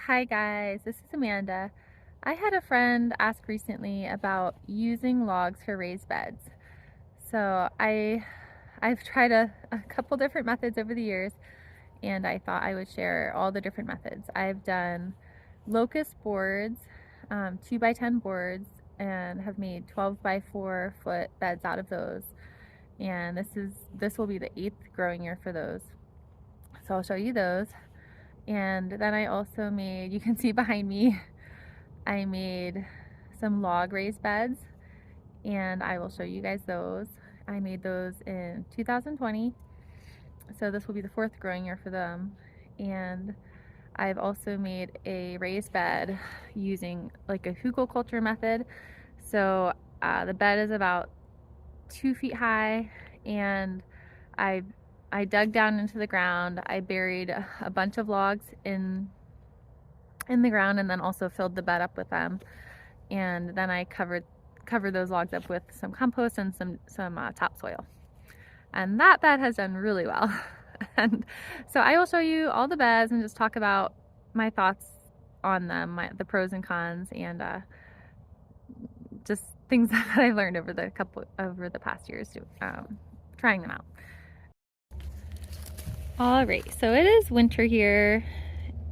Hi guys, this is Amanda. I had a friend ask recently about using logs for raised beds. So I've tried a couple different methods over the years, and I thought I would share all the different methods. I've done locust boards, 2 by 10 boards, and have made 12 by 4 foot beds out of those. And this will be the 8th growing year for those. So I'll show you those. And then I also made, you can see behind me, I made some log raised beds, and I will show you guys those. I made those in 2020, so this will be the 4th growing year for them. And I've also made a raised bed using like a Hugelkultur method. So the bed is about 2 feet high, and I dug down into the ground. I buried a bunch of logs in the ground, and then also filled the bed up with them. And then I covered those logs up with some compost and some topsoil. And that bed has done really well. And so I will show you all the beds and just talk about my thoughts on them, the pros and cons, and just things that I've learned over the past years trying them out. All right, so it is winter here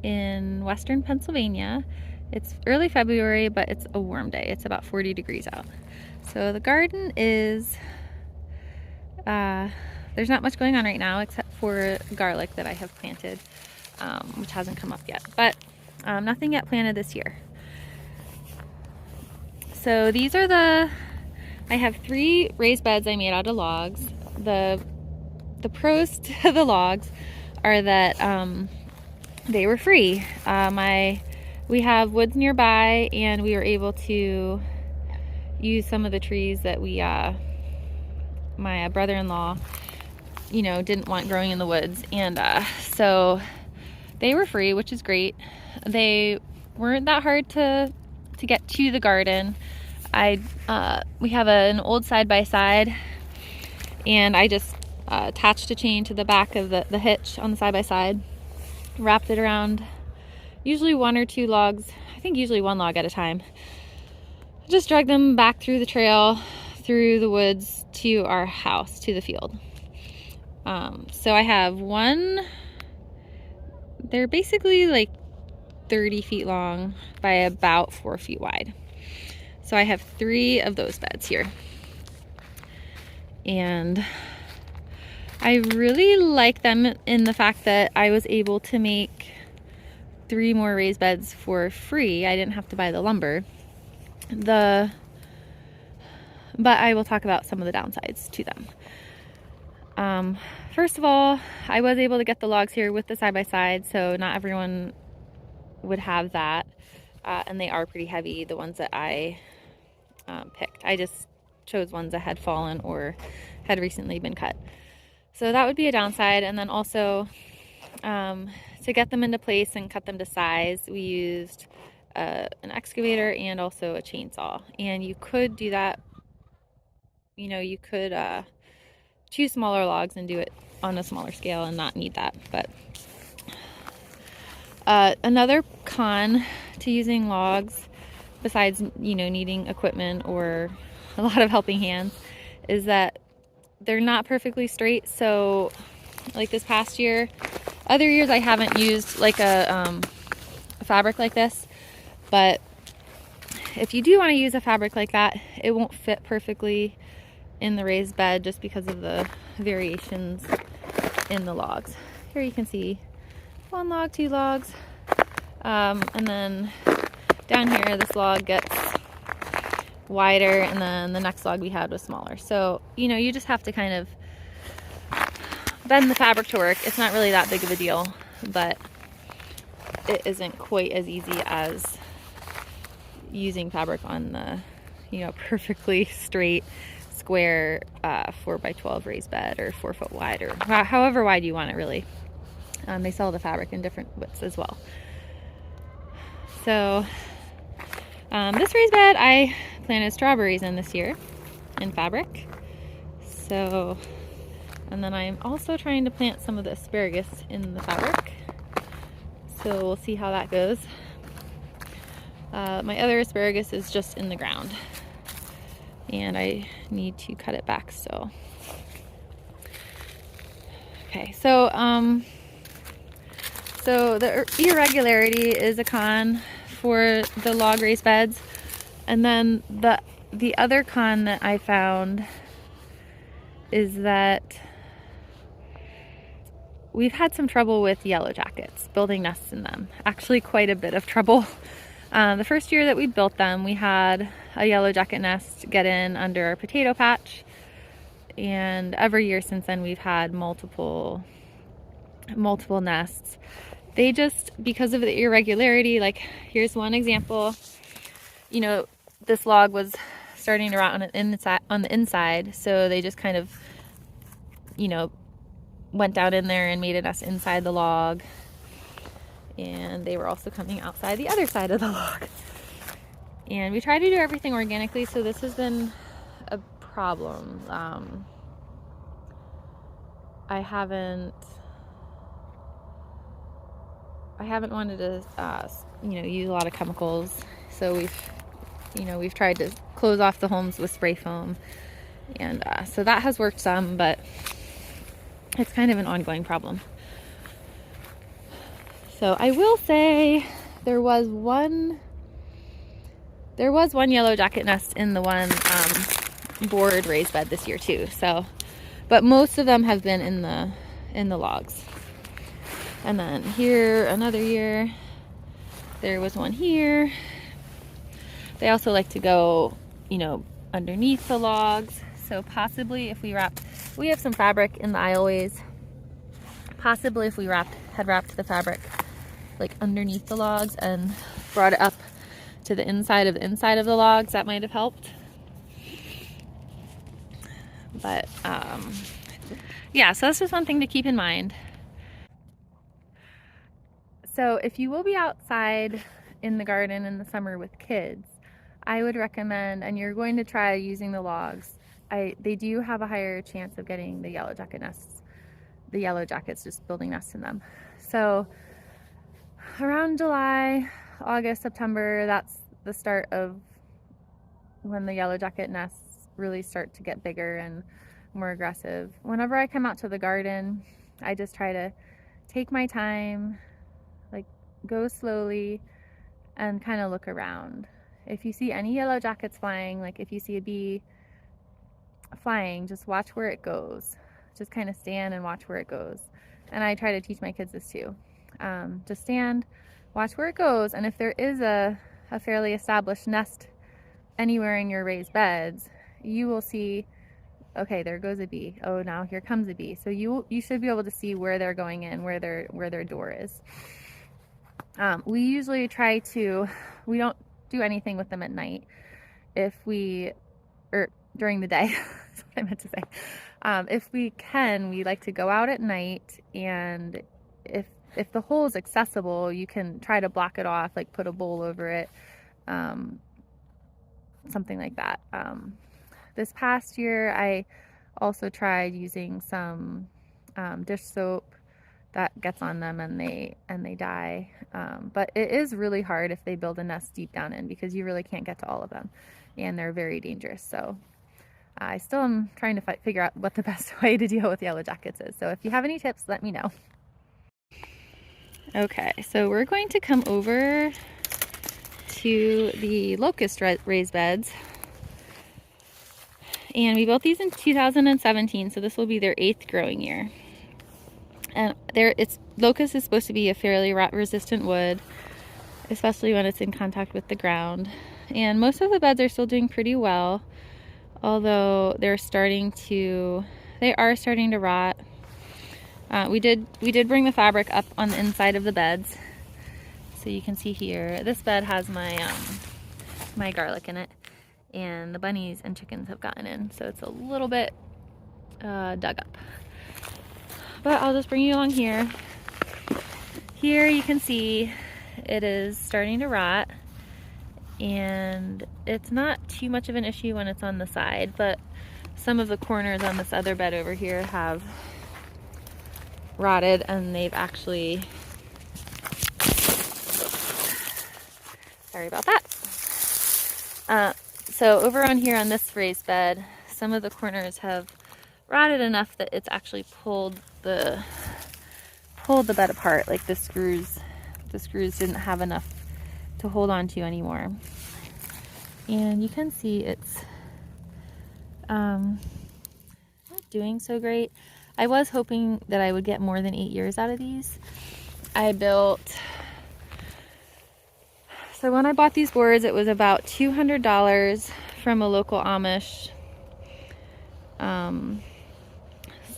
in western Pennsylvania. It's early February, but it's a warm day. It's about 40 degrees out. So the garden is, there's not much going on right now except for garlic that I have planted, which hasn't come up yet, but nothing yet planted this year. So these are I have 3 raised beds I made out of logs. The pros to the logs are that they were free. We have woods nearby, and we were able to use some of the trees that my brother-in-law, didn't want growing in the woods, and so they were free, which is great. They weren't that hard to get to the garden. We have an old side-by-side, and I just attached a chain to the back of the hitch on the side-by-side, wrapped it around usually 1 or 2 logs, I think usually 1 log at a time. Just drag them back through the trail, through the woods to our house, to the field. So I have they're basically like 30 feet long by about 4 feet wide. So I have 3 of those beds here. And I really like them in the fact that I was able to make 3 more raised beds for free. I didn't have to buy the lumber. But I will talk about some of the downsides to them. First of all, I was able to get the logs here with the side-by-side, so not everyone would have that. And they are pretty heavy, the ones that I picked. I just chose ones that had fallen or had recently been cut. So that would be a downside. And then also, to get them into place and cut them to size, we used an excavator and also a chainsaw. And you could do that, you could choose smaller logs and do it on a smaller scale and not need that. But another con to using logs, besides needing equipment or a lot of helping hands, is that they're not perfectly straight. So like this past year, other years I haven't used like a fabric like this, but if you do want to use a fabric like that, it won't fit perfectly in the raised bed just because of the variations in the logs. Here you can see 1 log, 2 logs, and then down here this log gets wider, and then the next log we had was smaller. So you just have to kind of bend the fabric to work. It's not really that big of a deal, but it isn't quite as easy as using fabric on the perfectly straight square 4 by 12 raised bed, or 4 foot wide, or however wide you want it, really. They sell the fabric in different widths as well. So this raised bed I planted strawberries in this year in fabric. So, and then I'm also trying to plant some of the asparagus in the fabric. So we'll see how that goes. My other asparagus is just in the ground, and I need to cut it back still. Okay, so the irregularity is a con for the log raised beds, and then the other con that I found is that we've had some trouble with yellow jackets, building nests in them. Actually, quite a bit of trouble. The first year that we built them, we had a yellow jacket nest get in under our potato patch, and every year since then we've had multiple nests. They just, because of the irregularity, like here's one example, you know, this log was starting to rot on the inside, so they just kind of, you know, went down in there and made a nest inside the log, and they were also coming outside the other side of the log. And we try to do everything organically, so this has been a problem. I haven't wanted to you know, use a lot of chemicals, so we've tried to close off the homes with spray foam, and so that has worked some, but it's kind of an ongoing problem. So I will say there was one yellow jacket nest in the one board raised bed this year too. So, but most of them have been in the logs. And then here, another year, there was one here. They also like to go, you know, underneath the logs. So possibly if we have some fabric in the aisleways. Possibly if we had wrapped the fabric like underneath the logs and brought it up to the inside of the logs, that might have helped. But yeah, so that's just one thing to keep in mind. So if you will be outside in the garden in the summer with kids, I would recommend, and you're going to try using the logs, they do have a higher chance of getting the yellow jacket nests, the yellow jackets just building nests in them. So around July, August, September, that's the start of when the yellow jacket nests really start to get bigger and more aggressive. Whenever I come out to the garden, I just try to take my time, like go slowly and kind of look around. If you see any yellow jackets flying, like if you see a bee flying, just watch where it goes. Just kind of stand and watch where it goes. And I try to teach my kids this too. Just stand, watch where it goes, and if there is a fairly established nest anywhere in your raised beds, you will see, okay, there goes a bee. Oh, now here comes a bee. So you should be able to see where they're going in, where their door is. We usually we don't do anything with them at night. Or during the day, that's what I meant to say. If we can, we like to go out at night, and if the hole is accessible, you can try to block it off, like put a bowl over it, something like that. This past year, I also tried using some dish soap that gets on them, and they die. But it is really hard if they build a nest deep down in, because you really can't get to all of them, and they're very dangerous. So I still am trying to figure out what the best way to deal with yellow jackets is. So if you have any tips, let me know. Okay, so we're going to come over to the Locust raised beds. And we built these in 2017, so this will be their 8th growing year. And Locust is supposed to be a fairly rot-resistant wood, especially when it's in contact with the ground. And most of the beds are still doing pretty well, although they are starting to rot. We did bring the fabric up on the inside of the beds, so you can see here. This bed has my garlic in it, and the bunnies and chickens have gotten in, so it's a little bit dug up. But I'll just bring you along here. Here you can see it is starting to rot, and it's not too much of an issue when it's on the side, but some of the corners on this other bed over here have rotted, and they've actually Sorry about that. So over on here on this raised bed, some of the corners have rotted enough that it's actually pulled the bed apart. Like the screws didn't have enough to hold on to anymore. And you can see it's not doing so great. I was hoping that I would get more than 8 years out of these. So when I bought these boards, it was about $200 from a local Amish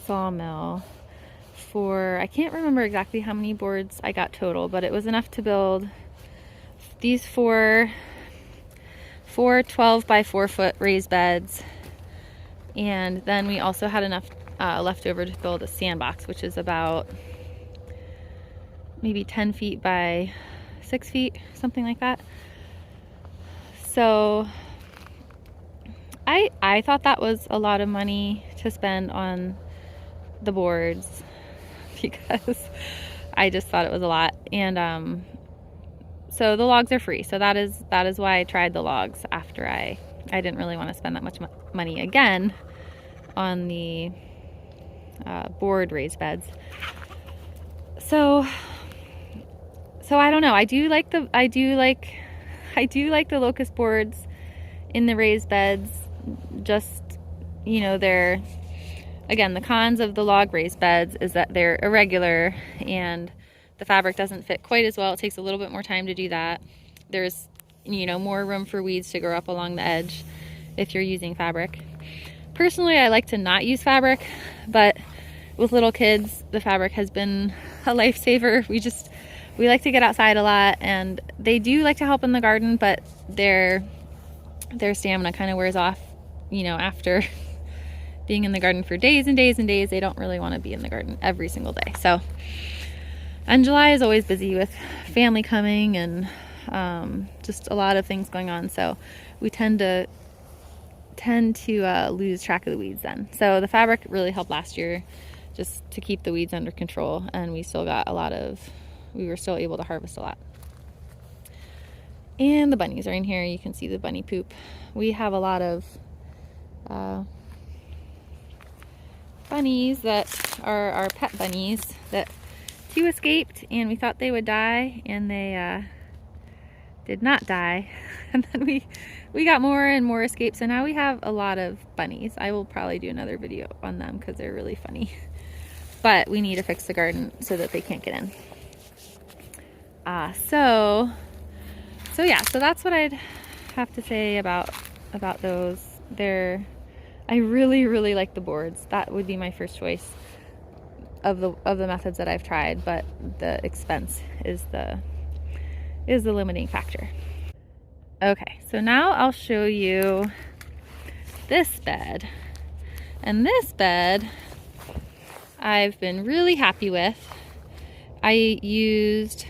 sawmill for, I can't remember exactly how many boards I got total, but it was enough to build these four 12 by 4 foot raised beds. And then we also had enough left over to build a sandbox, which is about maybe 10 feet by 6 feet, something like that. So I thought that was a lot of money to spend on the boards because I just thought it was a lot. And so the logs are free. So that is why I tried the logs after I didn't really want to spend that much money again on the board raised beds. So I don't know. I do like the locust boards in the raised beds. Just, you know, they're, again, the cons of the log raised beds is that they're irregular and the fabric doesn't fit quite as well. It takes a little bit more time to do that. There's, you know, more room for weeds to grow up along the edge if you're using fabric. Personally, I like to not use fabric, but with little kids, the fabric has been a lifesaver. We like to get outside a lot, and they do like to help in the garden, but their stamina kind of wears off, you know, after being in the garden for days and days and days. They don't really want to be in the garden every single day. So, and July is always busy with family coming and just a lot of things going on. So we tend to lose track of the weeds then. So the fabric really helped last year just to keep the weeds under control, and we were still able to harvest a lot. And the bunnies are in here. You can see the bunny poop. We have a lot of bunnies that are our pet bunnies that 2 escaped, and we thought they would die, and they did not die. And then we got more and more escapes, so now we have a lot of bunnies. I will probably do another video on them because they're really funny. But we need to fix the garden so that they can't get in. So that's what I'd have to say about those. I really like the boards. That would be my first choice of the methods that I've tried, but the expense is the limiting factor. Okay, so now I'll show you this bed. And this bed I've been really happy with. I used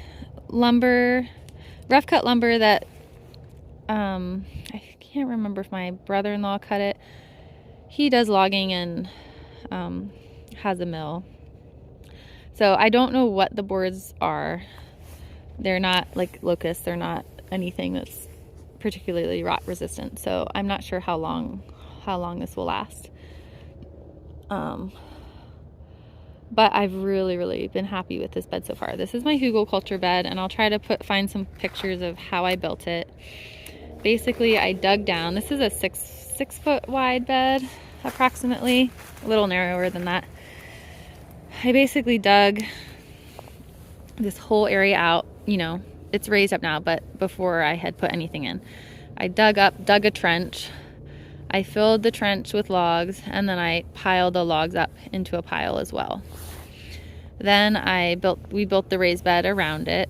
rough cut lumber that I can't remember if my brother-in-law cut it. He does logging and has a mill. So I don't know what the boards are. They're not like Locust. They're not anything that's particularly rot resistant. So I'm not sure how long this will last. But I've really been happy with this bed so far. This is my Hugelkultur bed, and I'll try to find some pictures of how I built it. Basically, I dug down. This is a six foot wide bed, approximately, a little narrower than that. I basically dug this whole area out. You know, it's raised up now, but before I had put anything in, I dug a trench. I filled the trench with logs, and then I piled the logs up into a pile as well. Then we built the raised bed around it,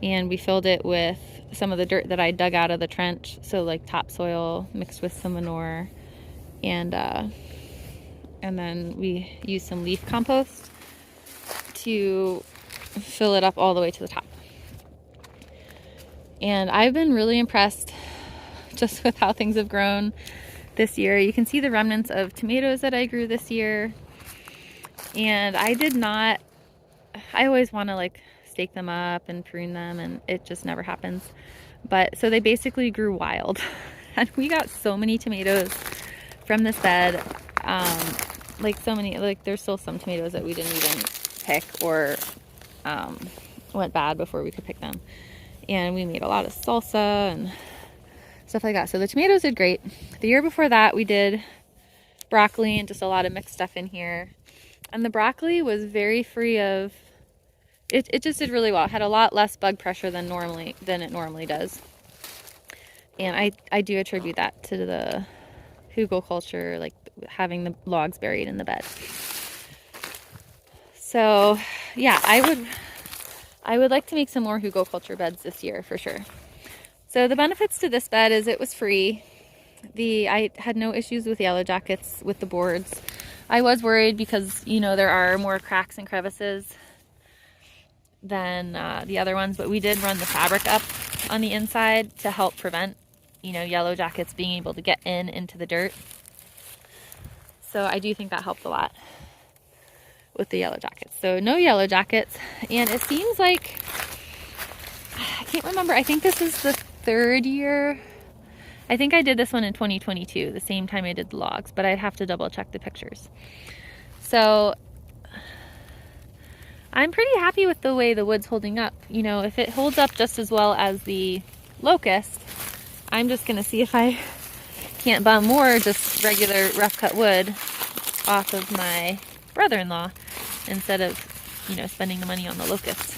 and we filled it with some of the dirt that I dug out of the trench, so like topsoil mixed with some manure, and then we used some leaf compost to fill it up all the way to the top. And I've been really impressed just with how things have grown this year. You can see the remnants of tomatoes that I grew this year. And I always want to like stake them up and prune them, and it just never happens. But so they basically grew wild. And we got so many tomatoes from this bed. Like so many, like there's still some tomatoes that we didn't even pick or went bad before we could pick them. And we made a lot of salsa and stuff like that. So the tomatoes did great. The year before that, we did broccoli and just a lot of mixed stuff in here. And the broccoli was very free of, it just did really well. It had a lot less bug pressure than it normally does. And I do attribute that to the Hugelkultur, like having the logs buried in the bed. So yeah, I would like to make some more Hugelkultur beds this year for sure. So the benefits to this bed is it was free. I had no issues with yellow jackets with the boards. I was worried because, you know, there are more cracks and crevices than the other ones, but we did run the fabric up on the inside to help prevent, you know, yellow jackets being able to get into the dirt. So I do think that helped a lot with the yellow jackets. So no yellow jackets. And it seems like, I can't remember, I think this is the third year. I think I did this one in 2022, the same time I did the logs, but I'd have to double check the pictures. So I'm pretty happy with the way the wood's holding up. You know, if it holds up just as well as the Locust, I'm just gonna see if I can't bum more just regular rough cut wood off of my brother-in-law instead of, you know, spending the money on the Locust.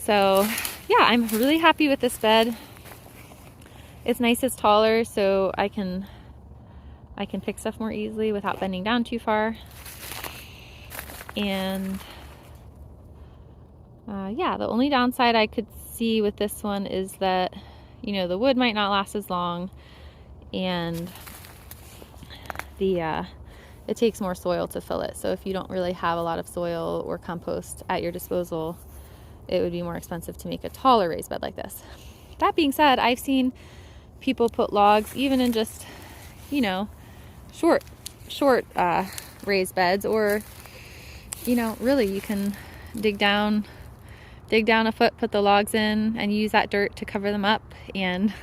So yeah, I'm really happy with this bed. It's nice, it's taller, so I can pick stuff more easily without bending down too far. And yeah, the only downside I could see with this one is that, you know, the wood might not last as long, and it takes more soil to fill it. So if you don't really have a lot of soil or compost at your disposal, it would be more expensive to make a taller raised bed like this. That being said, I've seen people put logs even in just, you know, short raised beds, or, you know, really you can dig down a foot, put the logs in, and use that dirt to cover them up, and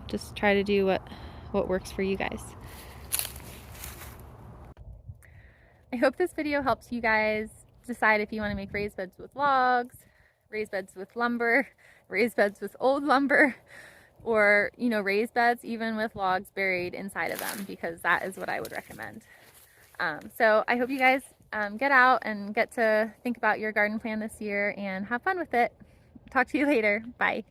just try to do what works for you guys. I hope this video helps you guys decide if you want to make raised beds with logs, raised beds with lumber, raised beds with old lumber, or, you know, raised beds even with logs buried inside of them, because that is what I would recommend. So I hope you guys get out and get to think about your garden plan this year and have fun with it. Talk to you later. Bye.